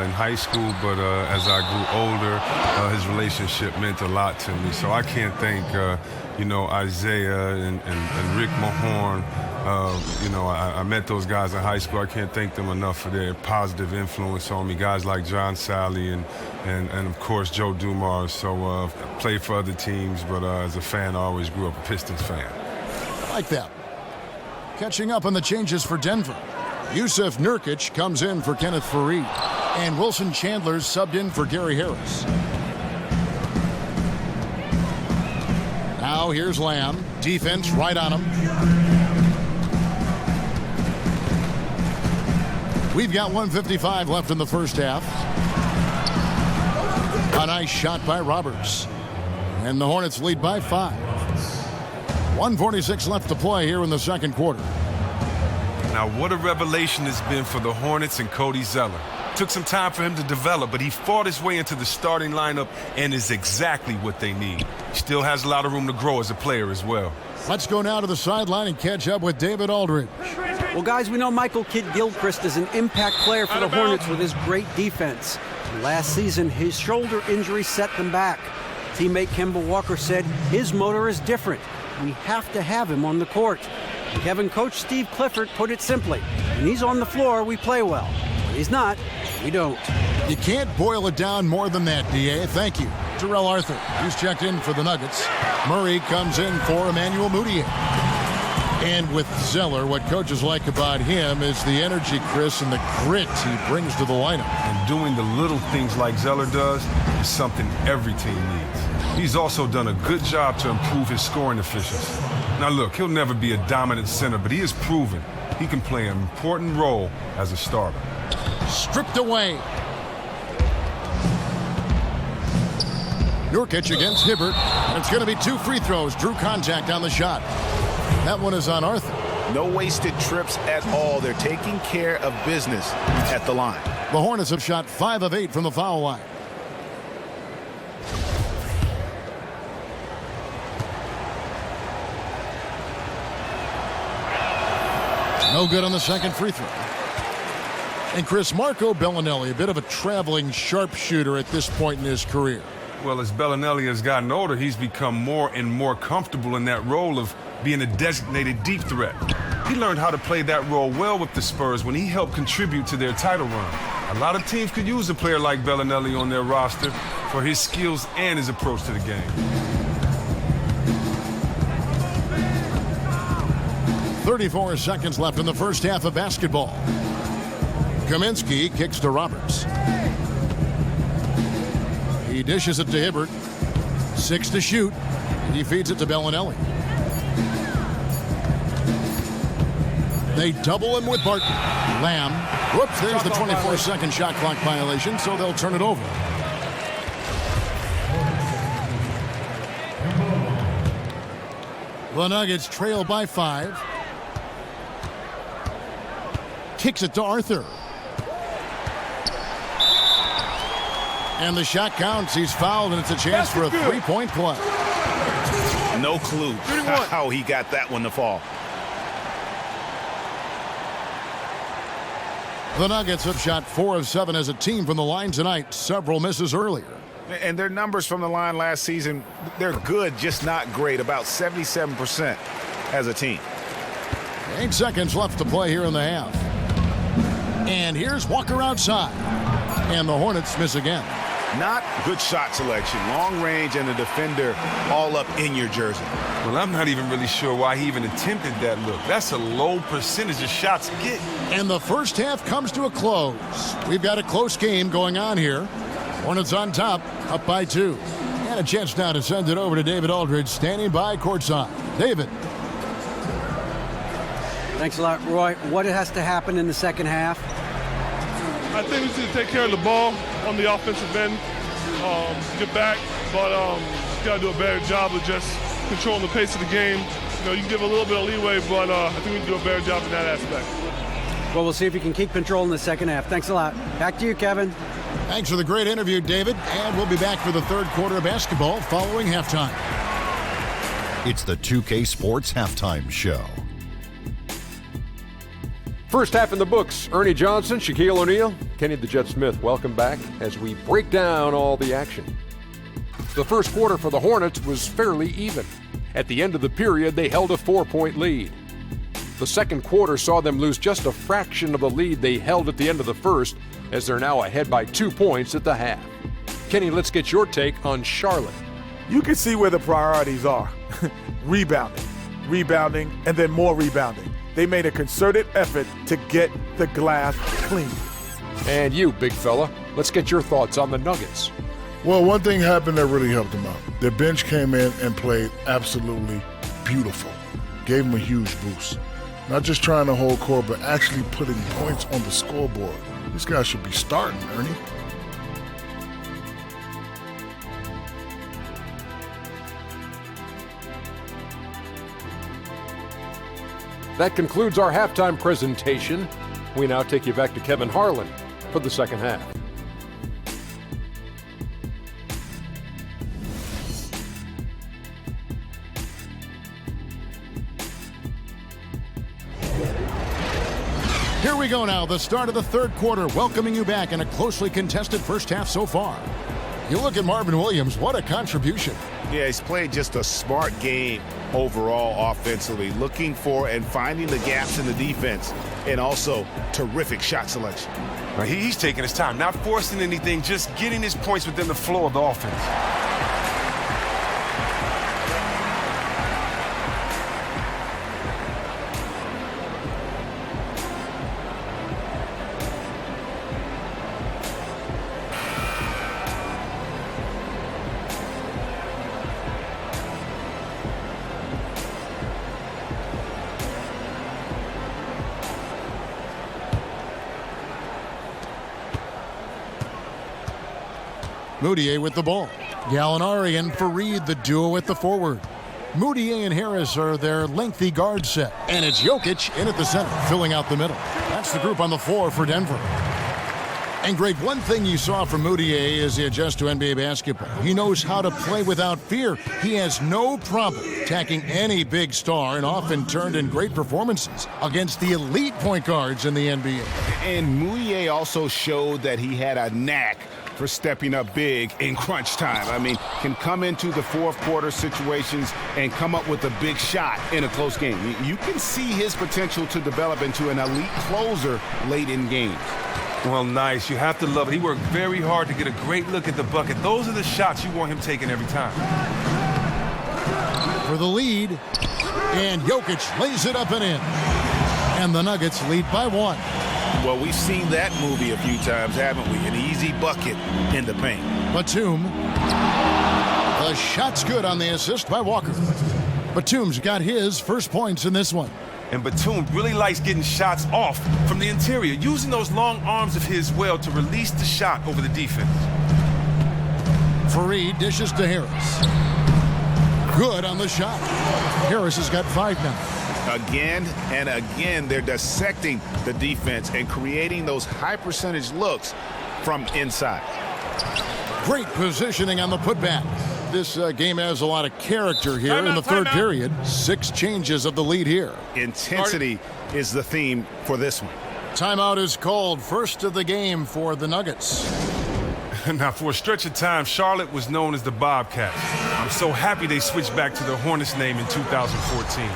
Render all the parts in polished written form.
in high school, but as I grew older, his relationship meant a lot to me. So I can't thank, Isaiah and Rick Mahorn. I met those guys in high school. I can't thank them enough for their positive influence on me. Guys like John Sally and of course, Joe Dumars. So played for other teams, but as a fan, I always grew up a Pistons fan. Like that. Catching up on the changes for Denver. Yusuf Nurkic comes in for Kenneth Faried. And Wilson Chandler's subbed in for Gary Harris. Now here's Lamb. Defense right on him. We've got 1:55 left in the first half. A nice shot by Roberts. And the Hornets lead by 5. 1:46 left to play here in the second quarter. Now, what a revelation it's been for the Hornets and Cody Zeller. Took some time for him to develop, but he fought his way into the starting lineup and is exactly what they need. Still has a lot of room to grow as a player as well. Let's go now to the sideline and catch up with David Aldridge. Well, guys, we know Michael Kidd-Gilchrist is an impact player for the Hornets with his great defense. Last season, his shoulder injury set them back. Teammate Kemba Walker said his motor is different. We have to have him on the court. And Coach Steve Clifford put it simply, when he's on the floor, we play well. When he's not, we don't. You can't boil it down more than that, D.A. Thank you. Terrell Arthur, who's checked in for the Nuggets. Murray comes in for Emmanuel Mudiay. And with Zeller, what coaches like about him is the energy, Chris, and the grit he brings to the lineup. And doing the little things like Zeller does is something every team needs. He's also done a good job to improve his scoring efficiency. Now look, he'll never be a dominant center, but he has proven he can play an important role as a starter. Stripped away. Nurkic against Hibbert. And it's going to be 2 free throws. Drew contact on the shot. That one is on Arthur. No wasted trips at all. They're taking care of business at the line. The Hornets have shot 5 of 8 from the foul line. No good on the second free throw. And Chris, Marco Bellinelli, a bit of a traveling sharpshooter at this point in his career. Well, as Bellinelli has gotten older, he's become more and more comfortable in that role of being a designated deep threat. He learned how to play that role well with the Spurs when he helped contribute to their title run. A lot of teams could use a player like Bellinelli on their roster for his skills and his approach to the game. 34 seconds left in the first half of basketball. Kaminsky kicks to Roberts. He dishes it to Hibbert. 6 to shoot. He feeds it to Bellinelli. They double him with Barton. Lamb. Whoops, there's the 24-second shot clock violation, so they'll turn it over. The Nuggets trail by 5. Kicks it to Arthur. And the shot counts. He's fouled, and it's a chance for a 3-point play. No clue how he got that one to fall. The Nuggets have shot 4 of 7 as a team from the line tonight. Several misses earlier. And their numbers from the line last season, they're good, just not great. About 77% as a team. 8 seconds left to play here in the half. And here's Walker outside. And the Hornets miss again. Not good shot selection. Long range and the defender all up in your jersey. Well, I'm not even really sure why he even attempted that look. That's a low percentage of shots to get. And the first half comes to a close. We've got a close game going on here. Hornets on top, up by 2. And a chance now to send it over to David Aldridge, standing by courtside. David. Thanks a lot, Roy. What has to happen in the second half? I think we need to take care of the ball on the offensive end, get back, but got to do a better job of just controlling the pace of the game. You know, you can give a little bit of leeway, but I think we can do a better job in that aspect. Well, we'll see if you can keep control in the second half. Thanks a lot. Back to you, Kevin. Thanks for the great interview, David. And we'll be back for the third quarter of basketball following halftime. It's the 2K Sports Halftime Show. First half in the books. Ernie Johnson, Shaquille O'Neal, Kenny the Jet Smith. Welcome back as we break down all the action. The first quarter for the Hornets was fairly even. At the end of the period, they held a 4-point lead. The second quarter saw them lose just a fraction of the lead they held at the end of the first, as they're now ahead by 2 points at the half. Kenny, let's get your take on Charlotte. You can see where the priorities are. Rebounding, and then more rebounding. They made a concerted effort to get the glass clean. And you, big fella, let's get your thoughts on the Nuggets. Well, one thing happened that really helped them out. Their bench came in and played absolutely beautiful. Gave them a huge boost. Not just trying to hold court, but actually putting points on the scoreboard. These guys should be starting, Ernie. That concludes our halftime presentation. We now take you back to Kevin Harlan for the second half. Here we go now, the start of the third quarter, welcoming you back in a closely contested first half so far. You look at Marvin Williams, what a contribution. Yeah, he's played just a smart game overall offensively, looking for and finding the gaps in the defense, and also terrific shot selection. Right, he's taking his time, not forcing anything, just getting his points within the flow of the offense. Mudiay with the ball. Gallinari and Fareed, the duo at the forward. Mudiay and Harris are their lengthy guard set. And it's Jokic in at the center, filling out the middle. That's the group on the floor for Denver. And Greg, one thing you saw from Mudiay as he adjusts to NBA basketball, he knows how to play without fear. He has no problem attacking any big star and often turned in great performances against the elite point guards in the NBA. And Mudiay also showed that he had a knack for stepping up big in crunch time. I mean, can come into the fourth quarter situations and come up with a big shot in a close game. You can see his potential to develop into an elite closer late in games. Well, nice. You have to love it. He worked very hard to get a great look at the bucket. Those are the shots you want him taking every time. For the lead, and Jokic lays it up and in. And the Nuggets lead by 1. Well, we've seen that movie a few times, haven't we? An easy bucket in the paint. Batum. The shot's good on the assist by Walker. Batum's got his first points in this one. And Batum really likes getting shots off from the interior, using those long arms of his well to release the shot over the defense. Fareed dishes to Harris. Good on the shot. Harris has got 5 now. Again and again, they're dissecting the defense and creating those high percentage looks from inside. Great positioning on the putback. This game has a lot of character here in the third period. 6 changes of the lead here. Intensity is the theme for this one. Timeout is called. First of the game for the Nuggets. Now, for a stretch of time, Charlotte was known as the Bobcats. I'm so happy they switched back to the Hornets name in 2014.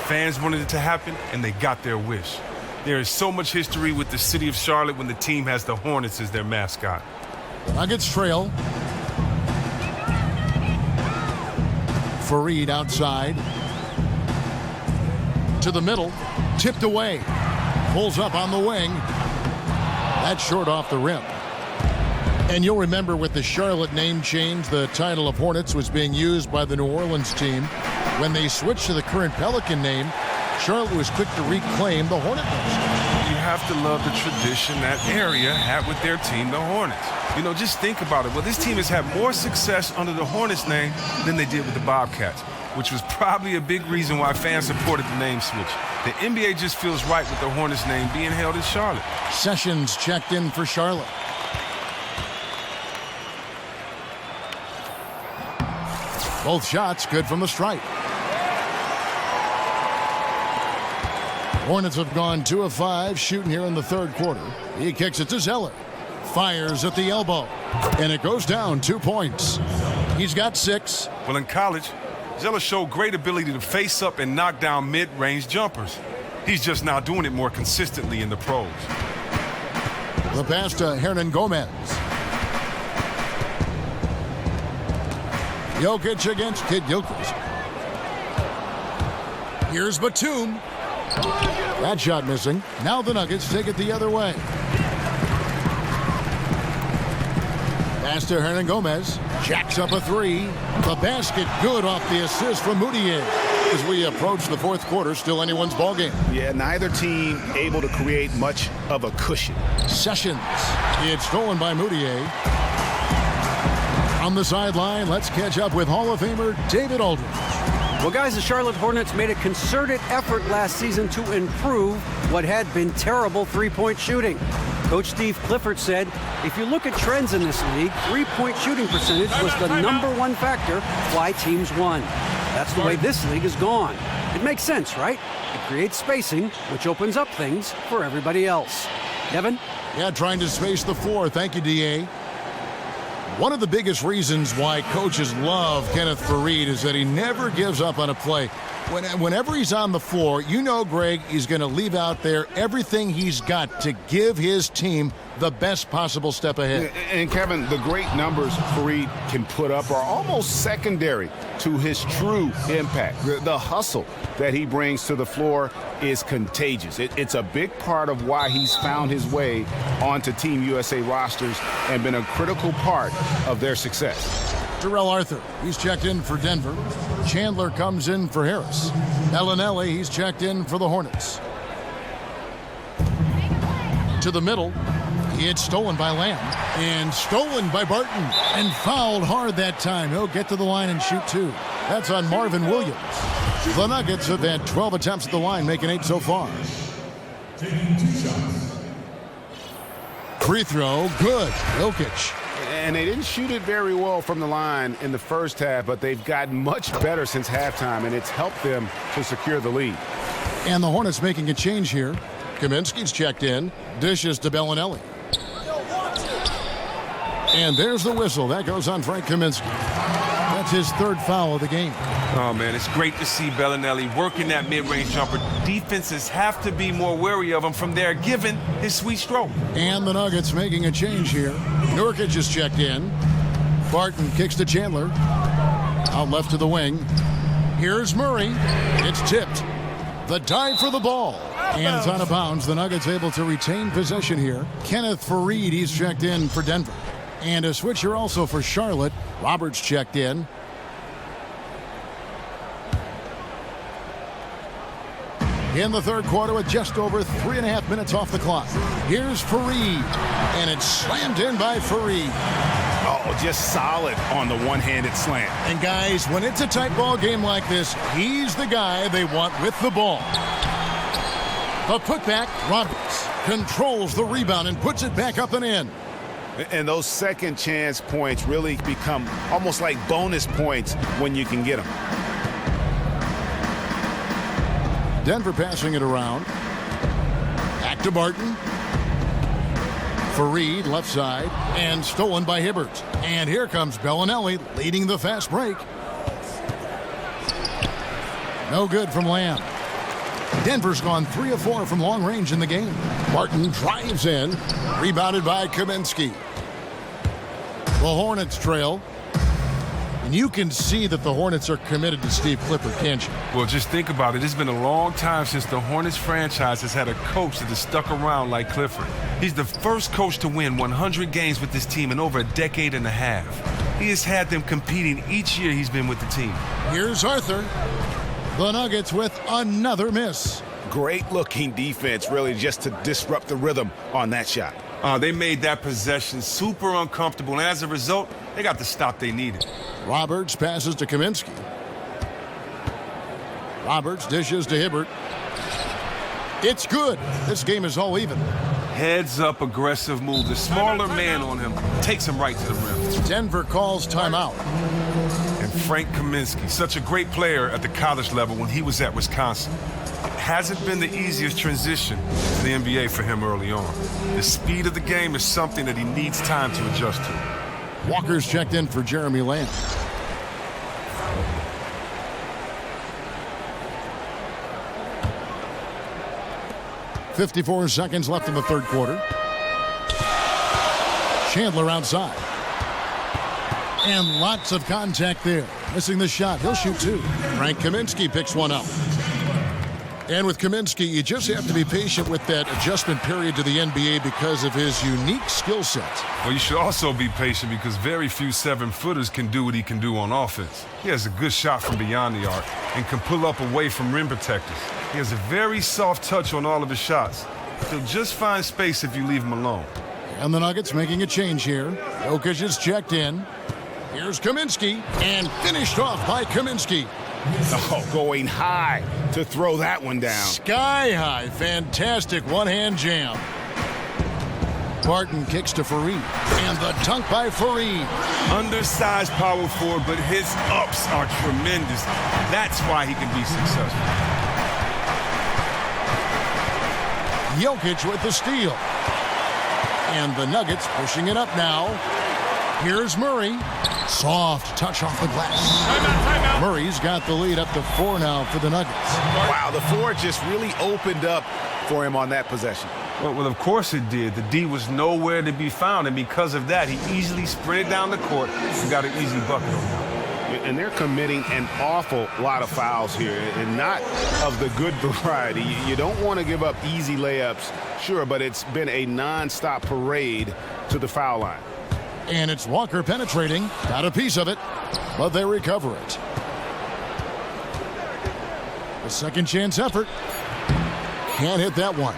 Fans wanted it to happen, and they got their wish. There is so much history with the city of Charlotte when the team has the Hornets as their mascot. The Nuggets trail. Fareed outside. To the middle. Tipped away. Pulls up on the wing. That's short off the rim. And you'll remember with the Charlotte name change, the title of Hornets was being used by the New Orleans team. When they switched to the current Pelican name, Charlotte was quick to reclaim the Hornet name. You have to love the tradition that area had with their team, the Hornets. You know, just think about it. Well, this team has had more success under the Hornets name than they did with the Bobcats, which was probably a big reason why fans supported the name switch. The NBA just feels right with the Hornets name being held in Charlotte. Sessions checked in for Charlotte. Both shots good from the stripe. Hornets have gone 2 of 5 shooting here in the third quarter. He kicks it to Zeller. Fires at the elbow. And it goes down 2 points. He's got 6. Well, in college, Zeller showed great ability to face up and knock down mid-range jumpers. He's just now doing it more consistently in the pros. The pass to Hernan Gomez. Jokic against Kidd-Gilchrist. Here's Batum. That shot missing. Now the Nuggets take it the other way. Pass to Hernan Gomez. Jacks up a 3. The basket good off the assist from Moutier. As we approach the fourth quarter, still anyone's ballgame. Yeah, neither team able to create much of a cushion. Sessions. It's stolen by Moutier. On the sideline, let's catch up with Hall of Famer David Aldridge. Well, guys, the Charlotte Hornets made a concerted effort last season to improve what had been terrible three-point shooting. Coach Steve Clifford said, if you look at trends in this league, three-point shooting percentage was the #1 factor why teams won. That's the way this league is gone. It makes sense, right? It creates spacing, which opens up things for everybody else. Kevin? Yeah, trying to space the floor. Thank you, D.A. One of the biggest reasons why coaches love Kenneth Faried is that he never gives up on a play. Whenever he's on the floor, you know, Greg, he's going to leave out there everything he's got to give his team the best possible step ahead. And Kevin, the great numbers Faried can put up are almost secondary to his true impact. The hustle that he brings to the floor is contagious. It's a big part of why he's found his way onto Team USA rosters and been a critical part of their success. Darrell Arthur, he's checked in for Denver. Chandler comes in for Harris. Bellinelli, he's checked in for the Hornets. To the middle. It's stolen by Lamb. And stolen by Barton. And fouled hard that time. He'll get to the line and shoot 2. That's on Marvin Williams. The Nuggets have had 12 attempts at the line, making 8 so far. Free throw, good. Jokic. And they didn't shoot it very well from the line in the first half, but they've gotten much better since halftime, and it's helped them to secure the lead. And the Hornets making a change here. Kaminsky's checked in. Dishes to Bellinelli. And there's the whistle. That goes on Frank Kaminsky. That's his 3rd foul of the game. Oh, man, it's great to see Bellinelli working that mid-range jumper. Defenses have to be more wary of him from there, given his sweet stroke. And the Nuggets making a change here. Nurkic is checked in. Barton kicks to Chandler. Out left to the wing. Here's Murray. It's tipped. The dive for the ball. And it's out of bounds. The Nuggets able to retain possession here. Kenneth Faried, he's checked in for Denver. And a switcher also for Charlotte. Roberts checked in. In the third quarter with just over 3.5 minutes off the clock. Here's Faried. And it's slammed in by Faried. Oh, just solid on the one-handed slam. And guys, when it's a tight ball game like this, he's the guy they want with the ball. The putback, Roberts controls the rebound and puts it back up and in. And those second chance points really become almost like bonus points when you can get them. Denver passing it around. Back to Barton. Faried, left side, and stolen by Hibbert. And here comes Bellinelli leading the fast break. No good from Lamb. Denver's gone 3 of 4 from long range in the game. Barton drives in, rebounded by Kaminsky. The Hornets trail. And you can see that the Hornets are committed to Steve Clifford, can't you? Well, just think about it. It's been a long time since the Hornets franchise has had a coach that has stuck around like Clifford. He's the first coach to win 100 games with this team in over a decade and a half. He has had them competing each year he's been with the team. Here's Arthur. The Nuggets with another miss. Great-looking defense, really, just to disrupt the rhythm on that shot. They made that possession super uncomfortable, and as a result, they got the stop they needed. Roberts passes to Kaminsky. Roberts dishes to Hibbert. It's good. This game is all even. Heads-up aggressive move. The smaller man on him takes him right to the rim. Denver calls timeout. And Frank Kaminsky, such a great player at the college level when he was at Wisconsin. hasn't been the easiest transition to the NBA for him early on. The speed of the game is something that he needs time to adjust to. Walker's checked in for Jeremy Lamb. .54 seconds left in the third quarter. Chandler outside. And lots of contact there. Missing the shot. He'll shoot two. Frank Kaminsky picks one up. And with Kaminsky, you just have to be patient with that adjustment period to the NBA because of his unique skill set. Well, you should also be patient because very few 7-footers can do what he can do on offense. He has a good shot from beyond the arc and can pull up away from rim protectors. He has a very soft touch on all of his shots. He'll just find space if you leave him alone. And the Nuggets making a change here. Jokic is checked in. Here's Kaminsky, and finished off by Kaminsky. Oh, going high to throw that one down. Sky high. Fantastic one-hand jam. Barton kicks to Fareed. And the dunk by Fareed. Undersized power forward, but his ups are tremendous. That's why he can be successful. Jokic with the steal. And the Nuggets pushing it up now. Here's Murray. Soft touch off the glass. Timeout. Murray's got the lead up to 4 now for the Nuggets. Wow, the floor just really opened up for him on that possession. Well, of course it did. The D was nowhere to be found, and because of that, he easily sprinted down the court and got an easy bucket on him. And they're committing an awful lot of fouls here, and not of the good variety. You don't want to give up easy layups, sure, but it's been a non-stop parade to the foul line. And it's Walker penetrating. Got a piece of it, but they recover it. A second chance effort. Can't hit that one.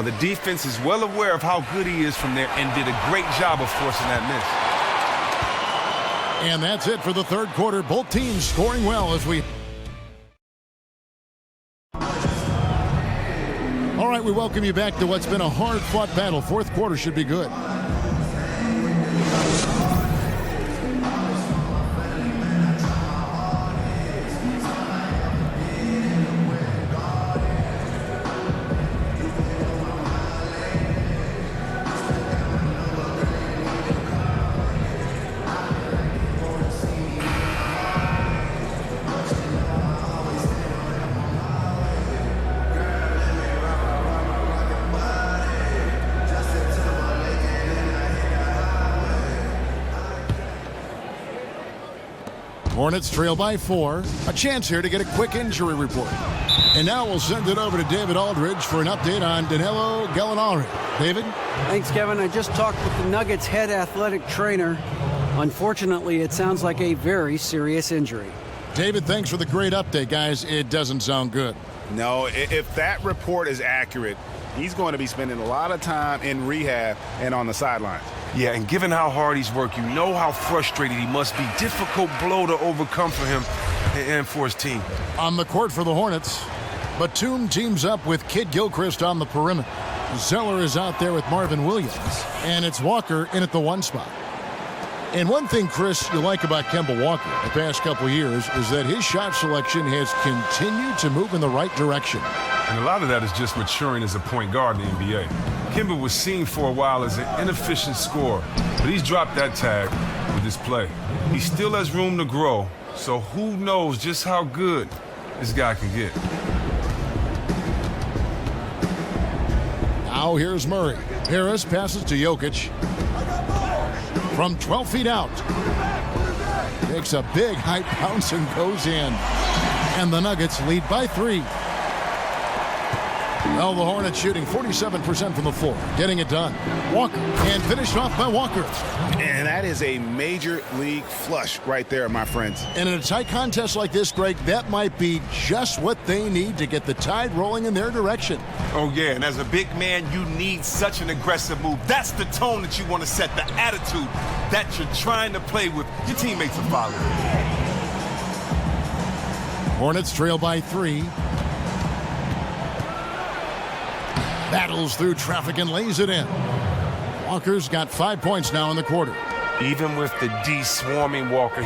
The defense is well aware of how good he is from there and did a great job of forcing that miss. And that's it for the third quarter. Both teams scoring well as we... All right, we welcome you back to what's been a hard-fought battle. Fourth quarter should be good. Hornets trail by 4. A chance here to get a quick injury report. And now we'll send it over to David Aldridge for an update on Danilo Gallinari. David? Thanks, Kevin. I just talked with the Nuggets head athletic trainer. Unfortunately, it sounds like a very serious injury. David, thanks for the great update, guys. It doesn't sound good. No, if that report is accurate, he's going to be spending a lot of time in rehab and on the sidelines. Yeah, and given how hard he's worked, you know how frustrated he must be. Difficult blow to overcome for him and for his team. On the court for the Hornets, Batum teams up with Kid Gilchrist on the perimeter. Zeller is out there with Marvin Williams, and it's Walker in at the 1 spot. And one thing, Chris, you like about Kemba Walker the past couple years is that his shot selection has continued to move in the right direction. And a lot of that is just maturing as a point guard in the NBA. Kemba was seen for a while as an inefficient scorer, but he's dropped that tag with this play. He still has room to grow, so who knows just how good this guy can get. Now here's Murray. Harris passes to Jokic. From 12 feet out. Takes a big high bounce and goes in. And the Nuggets lead by 3. Well, the Hornets shooting 47% from the floor, getting it done. Walker, and finished off by Walker. And that is a major league flush right there, my friends. And in a tight contest like this, Greg, that might be just what they need to get the tide rolling in their direction. Oh, yeah, and as a big man, you need such an aggressive move. That's the tone that you want to set, the attitude that you're trying to play with. Your teammates will follow. Hornets trail by 3. Battles through traffic and lays it in. Walker's got 5 points now in the quarter. Even with the D swarming Walker,